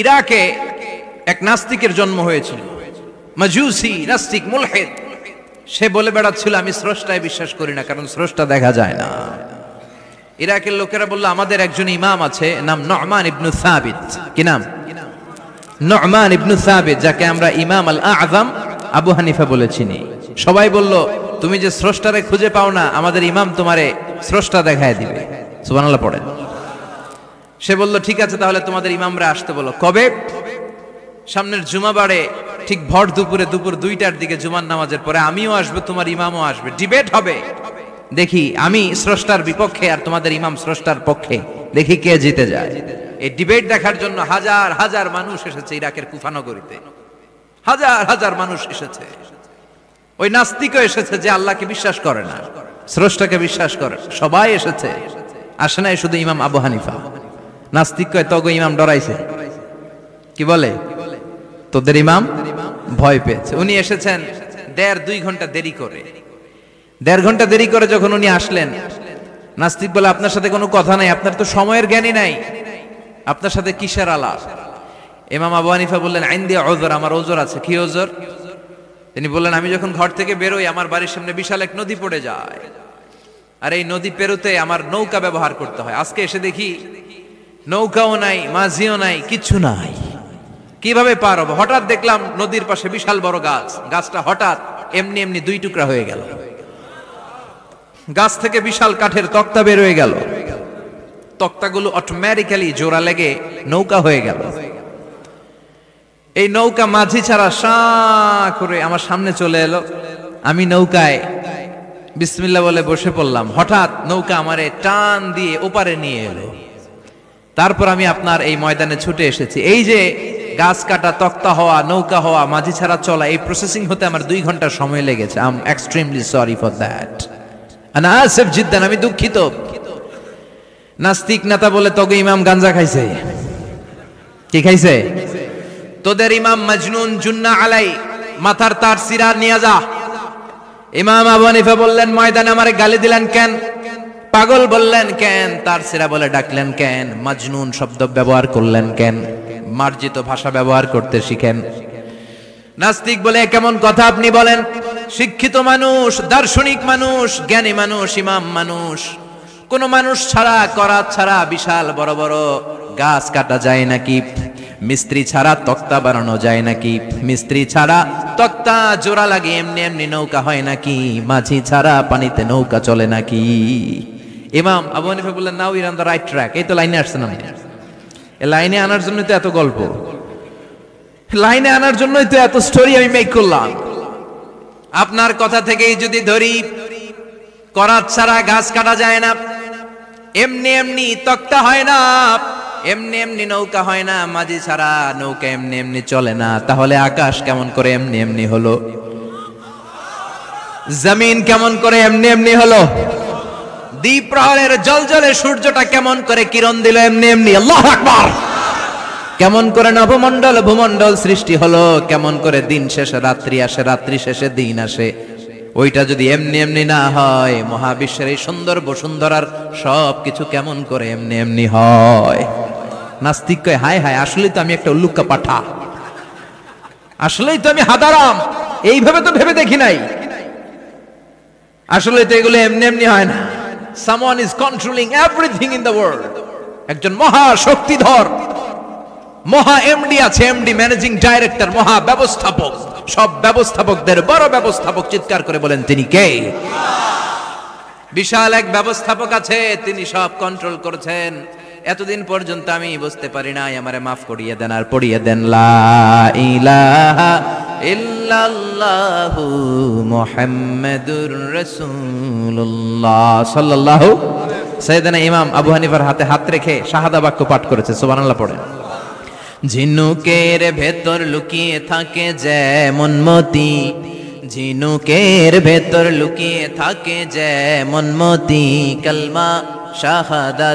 ইরাকে এক নাস্তিকের জন্ম হয়েছিল, মাজুসি নাস্তিক মুলহিদ। সে বলে বেড়াচ্ছিল আমি স্রষ্টায় বিশ্বাস করি না, কারণ স্রষ্টা দেখা যায় না। ইরাকের লোকেরা বলল আমাদের একজন ইমাম আছে, নাম নু'মান ইবনে সাবিত। কি নাম? নু'মান ইবনে সাবিত, যাকে আমরা ইমাম আল আযম আবু হানিফা বলে চিনি। সবাই বলল তুমি যে স্রষ্টারে খুঁজে পাও না, আমাদের ইমাম তোমারে স্রষ্টা দেখায় দিবে। সুবহানাল্লাহ পড়েন। সে বলল ঠিক আছে, তাহলে তোমাদের ইমামরা আসতে বলো। কবে? সামনের জুমাবারে ঠিক ভর দুপুরে, দুপুর 2টার দিকে জুমার নামাজের পরে আমিও আসবো, তোমার ইমামও আসবে, ডিবেট হবে। দেখি আমি স্রষ্টার বিপক্ষে আর তোমাদের ইমাম স্রষ্টার পক্ষে, দেখি কে জিতে যায়। এই ডিবেট দেখার জন্য হাজার হাজার মানুষ এসেছে ইরাকের কুফা নগরীতে, হাজার হাজার মানুষ এসেছে। ওই নাস্তিকও এসেছে যে আল্লাহকে বিশ্বাস করে না, স্রষ্টাকে বিশ্বাস করে, সবাই এসেছে। আসে নাই শুধু ইমাম আবু হানিফা। নাস্তিক কয় তগো ইমাম ডরাইছে। কি বলে? তোদের ইমাম ভয় পেয়েছে। উনি এসেছেন 1.5-2 ঘন্টা দেরি করে। 1.5 ঘন্টা দেরি করে যখন উনি আসলেন, নাস্তিক বলে আপনার সাথে কোনো কথা নাই, আপনার তো সময়ের জ্ঞানই নাই, আপনার সাথে কিসের আলাপ? ইমাম আবু হানিফা বললেন আইন্দি ওযর, আমার ওযর আছে। কি ওযর? তিনি বললেন আমি যখন ঘর থেকে বেরোই আমার বাড়ির সামনে বিশাল এক নদী পড়ে যায়, আর এই নদী পেরোতে আমার নৌকা ব্যবহার করতে হয়। আজকে এসে দেখি নৌকাও নাই, মাঝিও নাই, কিচ্ছু নাই। কিভাবে পার হবো? হঠাৎ দেখলাম নদীর পাশে বিশাল বড় গাছ, গাছটা হঠাৎ এমনি এমনি 2 টুকরা হয়ে গেল। গাছ থেকে বিশাল কাঠের তক্তা বের হয়ে গেল, তক্তাগুলো অটোমেটিক্যালি জোড়া লেগে নৌকা হয়ে গেল। এই নৌকা মাঝি ছাড়া সা করে আমার সামনে চলে এলো। আমি নৌকায় বিসমিল্লাহ বলে বসে পড়লাম। হঠাৎ নৌকা আমারে টান দিয়ে ওপারে নিয়ে এলো। তারপর আমি আপনার এই ময়দানে ছুটে এসেছি। এই যে গাছ কাটা, তক্তা হওয়া, নৌকা হওয়া, মাঝি ছাড়া চলা, এই প্রসেসিং হতে আমার 2 ঘন্টা সময় লেগেছে। I am extremely sorry for that, আনা আসিফ জিদ্দান, আমি দুঃখিত। নাস্তিক নেতা বলে তবে ইমাম গাঞ্জা খাইছে। কি খাইছে? তোদের ইমাম মাজনুন, জুন্না আলাই, মাথার তার সিরা নিয়ে যা। ইমাম আবু হানিফা বললেন ময়দানে আমারে গালি দিলেন কেন? পাগল বললেন কেন? তার সিরা বলে ডাকলেন কেন? মাজনুন শব্দ ব্যবহার করলেন কেন? মার্জিত ভাষা ব্যবহার করতে শিখেন। নাস্তিক বলে কেমন কথা আপনি বলেন? শিক্ষিত মানুষ, দার্শনিক মানুষ, জ্ঞানী মানুষ, ইমাম মানুষ, কোন মানুষ ছাড়া, করাত ছাড়া বিশাল বড় বড় গাছ কাটা যায় নাকি? মিস্ত্রি ছাড়া তক্তা বানানো যায় নাকি? মিস্ত্রি ছাড়া তক্তা জোড়া লাগে এমনি এমনি নৌকা হয় নাকি? মাঝি ছাড়া পানিতে নৌকা চলে নাকি? ইমাম আবু হানিফা বললেন now you're on the right track. এই তো লাইনে আসছেন আপনি। এই লাইনে আনার জন্যই তো এত গল্প, লাইনে আনার জন্যই তো এত স্টোরি আমি মেক করলাম। আপনার কথা থেকেই যদি ধরি, করাত ছাড়া গাছ কাটা যায় না, এমনি এমনি তক্তা হয় না, এমনি এমনি নৌকা হয় না, মাঝি ছাড়া নৌকা এমনি এমনি চলে না, তাহলে আকাশ কেমন করে এমনি এমনি হলো? জমিন কেমন করে এমনি এমনি হলো? দ্বীপ প্রহরের জলজলে সূর্যটা কেমন করে কিরণ দিল এমনি এমনি? আল্লাহু আকবার! কেমন করে নবমণ্ডল ভূমণ্ডল সৃষ্টি হলো? কেমন করে দিন শেষে রাত্রি আসে, রাত্রি শেষে দিন আসে? ওইটা যদি এমনি এমনি না হয়, মহাবিশ্বের এই সুন্দর বসুন্ধরার সবকিছু কেমন করে এমনি এমনি হয়? নাস্তিক কয় হায় হায়, আসলেই তো আমি একটা উল্লুক্কা পাঠা, আসলেই তো আমি হাদারাম, এইভাবে তো ভেবে দেখি নাই। আসলে তো এগুলো এমনি এমনি হয় না। Someone is controlling everything in the world. একজন মহা শক্তিধর মহা এমডি আছে, এমডি ম্যানেজিং ডাইরেক্টর, মহা ব্যবস্থাপক, সব ব্যবস্থাপকদের বড় ব্যবস্থাপক। চিৎকার করে বলেন তিনি কে? বিশাল এক ব্যবস্থাপক আছে, তিনি সব কন্ট্রোল করছেন। এতদিন পর্যন্ত আমি বুঝতে পারি নাই, আমারে মাফ করিয়ে দেন আর পড়িয়ে দেন লা ইলাহা ইল্লাল্লাহু মুহাম্মাদুর রাসূলুল্লাহ সাল্লাল্লাহু। সাইয়েদনা ইমাম আবু হানিফার হাতে হাত রেখে শাহাদা বাক্য পাঠ করেছে। সুবহানাল্লাহ পড়েন। ঝিনুকের ভেতর লুকিয়ে থাকে যেমন মতি, ঝিনুকের ভেতর লুকিয়ে থাকে যেমন মতি, কালমা শাহাদাত